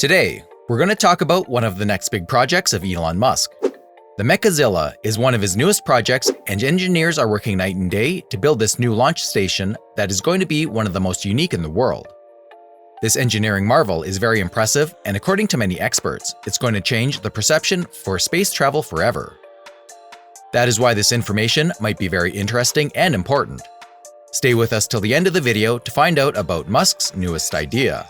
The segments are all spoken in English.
Today, we're going to talk about one of the next big projects of Elon Musk. The Mechazilla is one of his newest projects, and engineers are working night and day to build this new launch station that is going to be one of the most unique in the world. This engineering marvel is very impressive, and according to many experts, it's going to change the perception for space travel forever. That is why this information might be very interesting and important. Stay with us till the end of the video to find out about Musk's newest idea.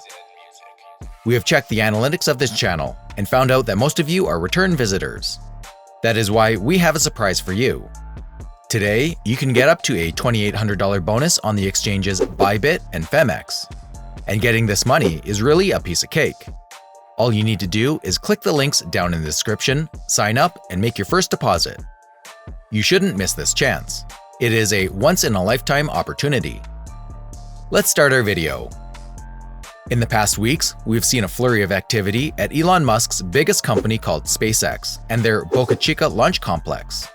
We have checked the analytics of this channel and found out that most of you are return visitors. That is why we have a surprise for you. Today, you can get up to a $2,800 bonus on the exchanges Bybit and Femex. And getting this money is really a piece of cake. All you need to do is click the links down in the description, sign up, and make your first deposit. You shouldn't miss this chance. It is a once-in-a-lifetime opportunity. Let's start our video. In the past weeks, we've seen a flurry of activity at Elon Musk's biggest company called SpaceX and their Boca Chica Launch Complex.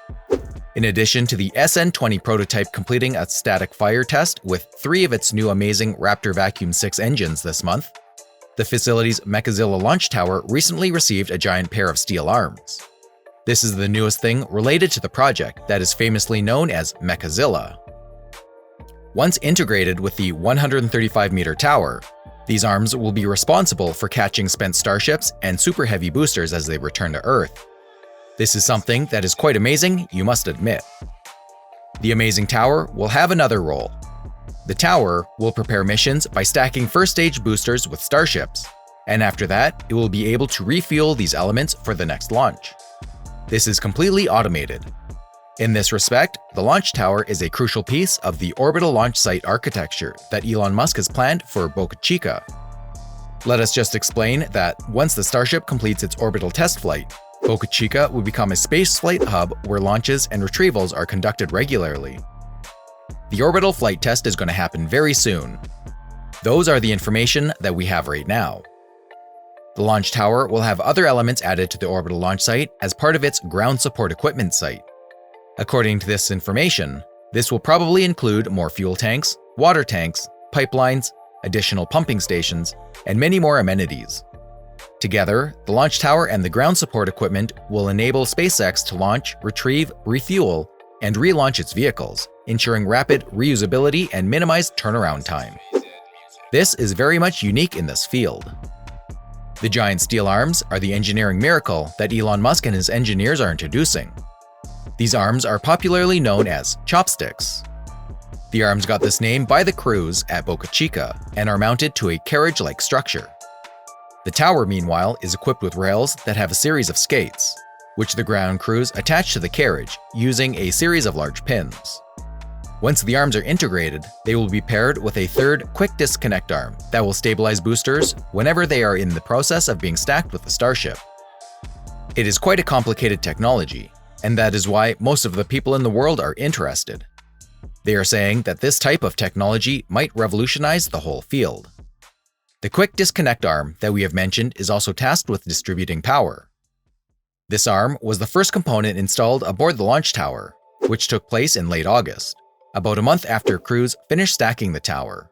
In addition to the SN20 prototype completing a static fire test with 3 of its new amazing Raptor Vacuum 6 engines this month, the facility's Mechazilla launch tower recently received a giant pair of steel arms. This is the newest thing related to the project that is famously known as Mechazilla. Once integrated with the 135-meter tower, these arms will be responsible for catching spent Starships and Super Heavy boosters as they return to Earth. This is something that is quite amazing, you must admit. The amazing tower will have another role. The tower will prepare missions by stacking first-stage boosters with Starships, and after that, it will be able to refuel these elements for the next launch. This is completely automated. In this respect, the launch tower is a crucial piece of the orbital launch site architecture that Elon Musk has planned for Boca Chica. Let us just explain that once the Starship completes its orbital test flight, Boca Chica will become a spaceflight hub where launches and retrievals are conducted regularly. The orbital flight test is going to happen very soon. Those are the information that we have right now. The launch tower will have other elements added to the orbital launch site as part of its ground support equipment site. According to this information, this will probably include more fuel tanks, water tanks, pipelines, additional pumping stations, and many more amenities. Together, the launch tower and the ground support equipment will enable SpaceX to launch, retrieve, refuel, and relaunch its vehicles, ensuring rapid reusability and minimized turnaround time. This is very much unique in this field. The giant steel arms are the engineering miracle that Elon Musk and his engineers are introducing. These arms are popularly known as chopsticks. The arms got this name by the crews at Boca Chica and are mounted to a carriage-like structure. The tower, meanwhile, is equipped with rails that have a series of skates, which the ground crews attach to the carriage using a series of large pins. Once the arms are integrated, they will be paired with a third quick disconnect arm that will stabilize boosters whenever they are in the process of being stacked with the Starship. It is quite a complicated technology, and that is why most of the people in the world are interested. They are saying that this type of technology might revolutionize the whole field. The quick disconnect arm that we have mentioned is also tasked with distributing power. This arm was the first component installed aboard the launch tower, which took place in late August, about a month after crews finished stacking the tower.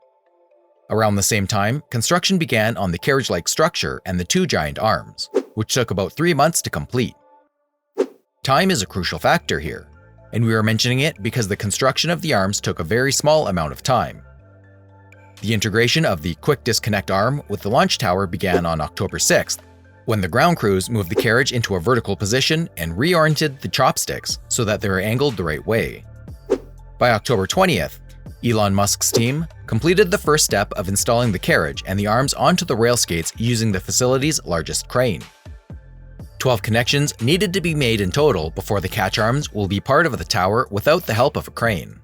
Around the same time, construction began on the carriage-like structure and the 2 giant arms, which took about 3 months to complete. Time is a crucial factor here, and we are mentioning it because the construction of the arms took a very small amount of time. The integration of the quick disconnect arm with the launch tower began on October 6th, when the ground crews moved the carriage into a vertical position and reoriented the chopsticks so that they were angled the right way. By October 20th, Elon Musk's team completed the first step of installing the carriage and the arms onto the rail skates using the facility's largest crane. 12 connections needed to be made in total before the catch arms will be part of the tower without the help of a crane.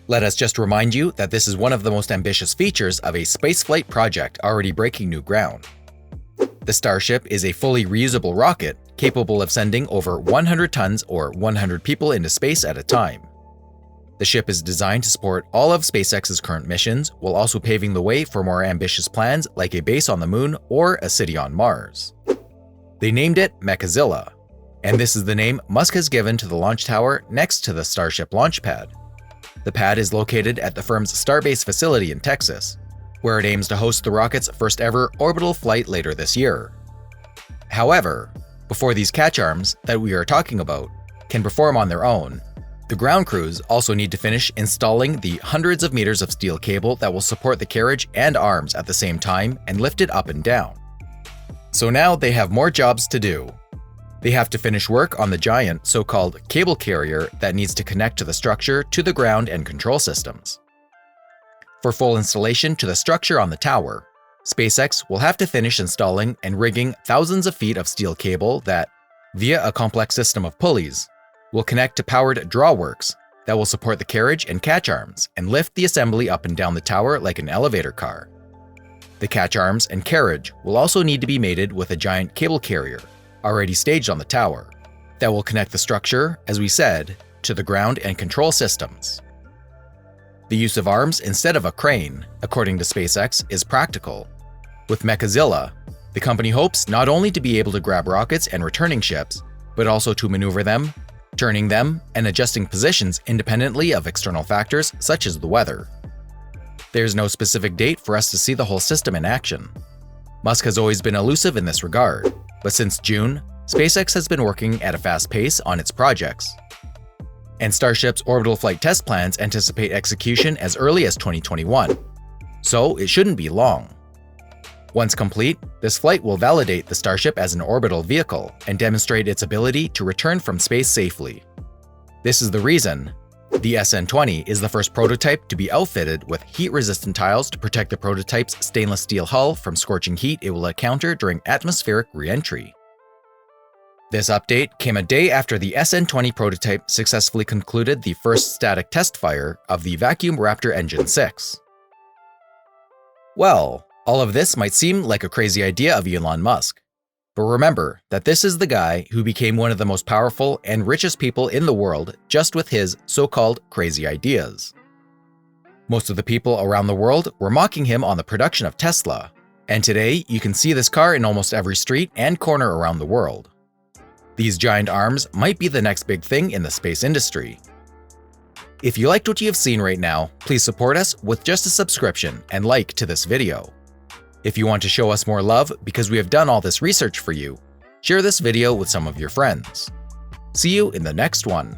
Let us just remind you that this is one of the most ambitious features of a spaceflight project already breaking new ground. The Starship is a fully reusable rocket capable of sending over 100 tons or 100 people into space at a time. The ship is designed to support all of SpaceX's current missions while also paving the way for more ambitious plans like a base on the Moon or a city on Mars. They named it Mechazilla, and this is the name Musk has given to the launch tower next to the Starship launch pad. The pad is located at the firm's Starbase facility in Texas, where it aims to host the rocket's first ever orbital flight later this year. However, before these catch arms that we are talking about can perform on their own, the ground crews also need to finish installing the hundreds of meters of steel cable that will support the carriage and arms at the same time and lift it up and down. So now they have more jobs to do. They have to finish work on the giant so-called cable carrier that needs to connect to the structure to the ground and control systems. For full installation to the structure on the tower, SpaceX will have to finish installing and rigging thousands of feet of steel cable that, via a complex system of pulleys, will connect to powered drawworks that will support the carriage and catch arms and lift the assembly up and down the tower like an elevator car. The catch arms and carriage will also need to be mated with a giant cable carrier, already staged on the tower, that will connect the structure, as we said, to the ground and control systems. The use of arms instead of a crane, according to SpaceX, is practical. With Mechazilla, the company hopes not only to be able to grab rockets and returning ships, but also to maneuver them, turning them, and adjusting positions independently of external factors such as the weather. There's no specific date for us to see the whole system in action. Musk has always been elusive in this regard, but since June, SpaceX has been working at a fast pace on its projects. And Starship's orbital flight test plans anticipate execution as early as 2021, so it shouldn't be long. Once complete, this flight will validate the Starship as an orbital vehicle and demonstrate its ability to return from space safely. This is the reason the SN20 is the first prototype to be outfitted with heat-resistant tiles to protect the prototype's stainless steel hull from scorching heat it will encounter during atmospheric re-entry. This update came a day after the SN20 prototype successfully concluded the first static test fire of the vacuum Raptor Engine 6. Well, all of this might seem like a crazy idea of Elon Musk, but remember that this is the guy who became one of the most powerful and richest people in the world just with his so-called crazy ideas. Most of the people around the world were mocking him on the production of Tesla, and today you can see this car in almost every street and corner around the world. These giant arms might be the next big thing in the space industry. If you liked what you have seen right now, please support us with just a subscription and like to this video. If you want to show us more love because we have done all this research for you, share this video with some of your friends. See you in the next one.